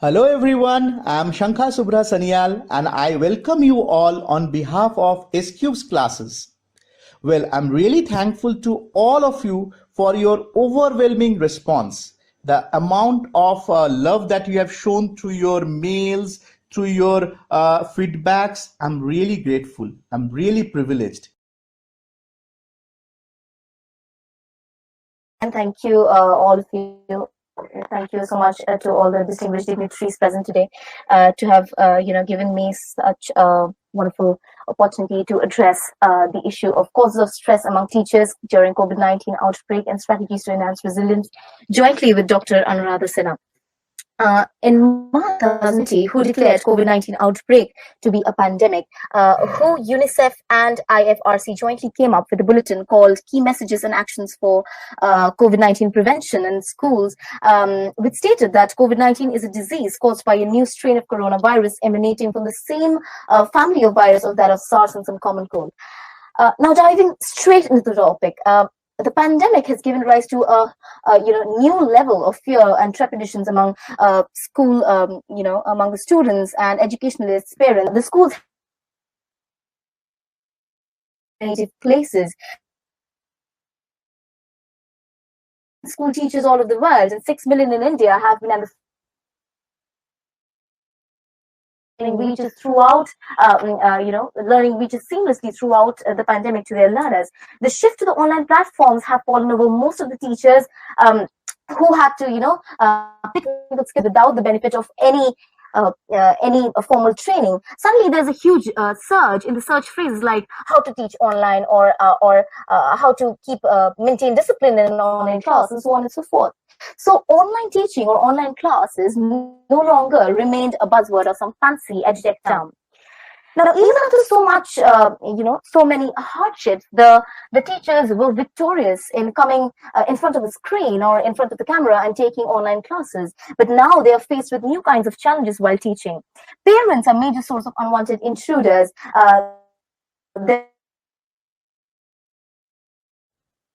Hello everyone, I'm Shankha Subra Sanyal and I welcome you all on behalf of S-Cube's classes. Well, I'm really thankful to all of you for your overwhelming response. The amount of love that you have shown through your mails, through your feedbacks, I'm really grateful. I'm really privileged. And thank you, all of you. Thank you so much to all the distinguished dignitaries present today to have given me such a wonderful opportunity to address the issue of causes of stress among teachers during COVID-19 outbreak and strategies to enhance resilience, jointly with Dr. Anuradha Sinha. In March 2020, who declared COVID-19 outbreak to be a pandemic, who UNICEF and IFRC jointly came up with a bulletin called Key Messages and Actions for COVID-19 Prevention in Schools, which stated that COVID-19 is a disease caused by a new strain of coronavirus emanating from the same family of virus of that of SARS and some common cold. Now diving straight into the topic, the pandemic has given rise to a new level of fear and trepidations among school, among the students and educationalists, parents. The schools places, school teachers all over the world, and 6 million in India have been under reaches throughout, learning reaches seamlessly throughout the pandemic to their learners. The shift to the online platforms have fallen over most of the teachers who had to, pick up skills without the benefit of any formal training. Suddenly, there's a huge surge in the search phrases like how to teach online or how to keep maintain discipline in an online class and so on and so forth. So online teaching or online classes no longer remained a buzzword or some fancy edtech term. Now, even after so much, so many hardships, the teachers were victorious in coming in front of a screen or in front of the camera and taking online classes. But now they are faced with new kinds of challenges while teaching. Parents are major source of unwanted intruders.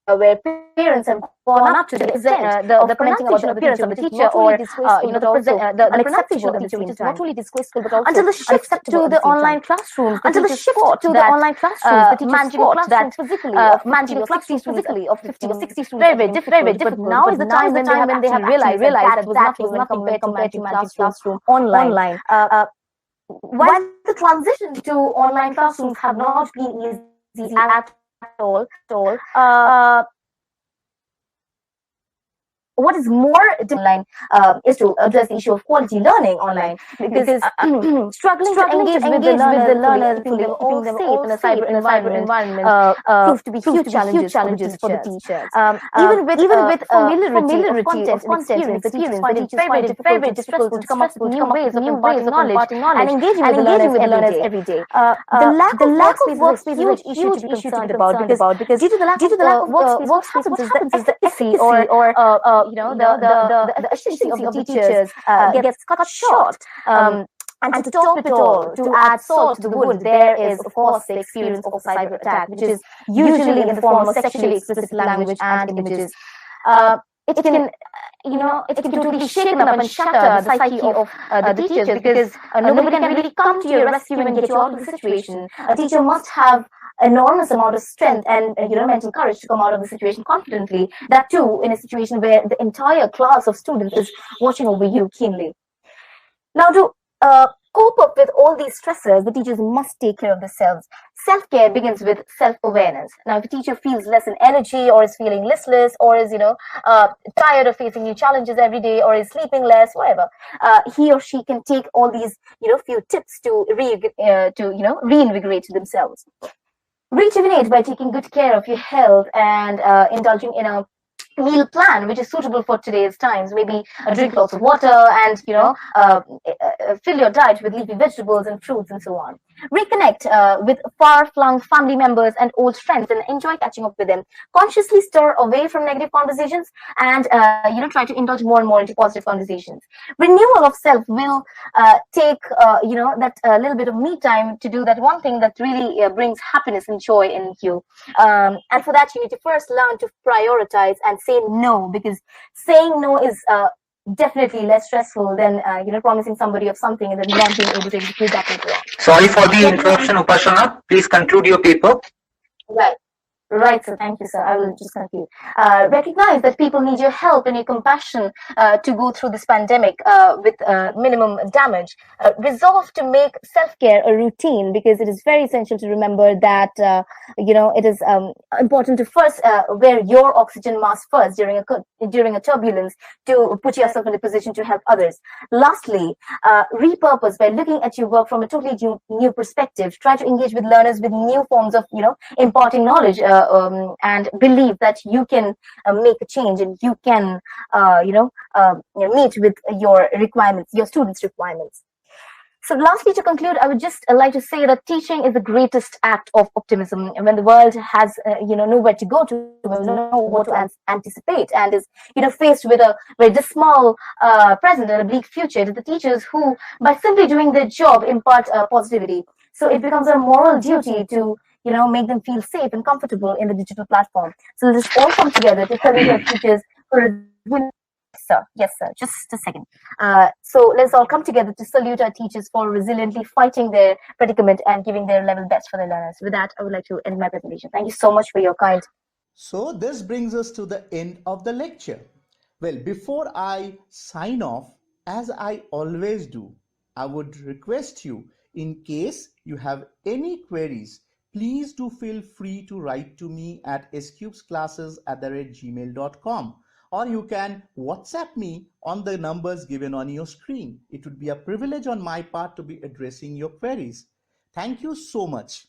Where parents have gone up to the extent the commenting about the appearance of the teacher or the unacceptable of the teacher, which is not only disgraceful but also until the shift to the online classrooms, until the shift to the online classrooms, the teachers fought that physically managing 60 physically of 50 or 60 students very difficult. But now is the time when they have realized that was nothing compared to managing classroom online. While the transition to online classrooms have not been easy at all. What is more online is to address the issue of quality learning online, because struggling to engage with the learners, keeping them all safe in a cyber environment proved to be huge challenges for the teachers. Even with familiarity of content, the teachers find it very difficult to come up with new ways of imparting knowledge and engaging with the learners every day. The lack of workspace is a huge issue to be concerned about, because due to the lack of workspace, what happens is the efficacy or the efficiency of the teachers gets cut short. And to top it all, to add salt to the wound, there is, of course, the experience of a cyber attack, which is usually in the form of sexually explicit language and images. It can totally shaken up and shatter the psyche of the teachers, because nobody can really come to your rescue and get you out of the situation. A teacher must have enormous amount of strength and mental courage to come out of the situation confidently, that too in a situation where the entire class of students is watching over you keenly. Now, to cope up with all these stressors, the teachers must take care of themselves. Self-care begins with self-awareness. Now, if a teacher feels less in energy, or is feeling listless, or is tired of facing new challenges every day, or is sleeping less, whatever, he or she can take all these few tips to reinvigorate themselves. Rejuvenate by taking good care of your health and indulging in a meal plan which is suitable for today's times. Maybe drink lots of water and fill your diet with leafy vegetables and fruits and so on. Reconnect with far-flung family members and old friends and enjoy catching up with them. Consciously stir away from negative conversations and try to indulge more and more into positive conversations. Renewal of self will take that little bit of me time to do that one thing that really brings happiness and joy in you. And for that, you need to first learn to prioritize and say no, because saying no is definitely less stressful than promising somebody of something and then not being able to execute that later on. Sorry for the Recognize interruption, Upasana. Please conclude your paper. right. Right, sir. Thank you, sir. I will just conclude. Recognize that people need your help and your compassion to go through this pandemic with minimum damage. Resolve to make self-care a routine because it is very essential to remember that it is important to first wear your oxygen mask first during a turbulence to put yourself in a position to help others. Lastly, repurpose by looking at your work from a totally new perspective. Try to engage with learners with new forms of imparting knowledge. And believe that you can make a change and you can meet with your requirements, your students' requirements. So lastly, to conclude, I would just like to say that teaching is the greatest act of optimism. And when the world has, nowhere to go to, know what to anticipate, and is, faced with a very dismal present and a bleak future, it is the teachers who, by simply doing their job, impart positivity. So it becomes a moral duty to, make them feel safe and comfortable in the digital platform. So let us all come together to salute our teachers for Yes, sir. Just a second. So let's all come together to salute our teachers for resiliently fighting their predicament and giving their level best for their learners. With that, I would like to end my presentation. Thank you so much for your kind. So this brings us to the end of the lecture. Well, before I sign off, as I always do, I would request you, in case you have any queries, please do feel free to write to me at scubesclasses@gmail.com, or you can WhatsApp me on the numbers given on your screen. It would be a privilege on my part to be addressing your queries. Thank you so much.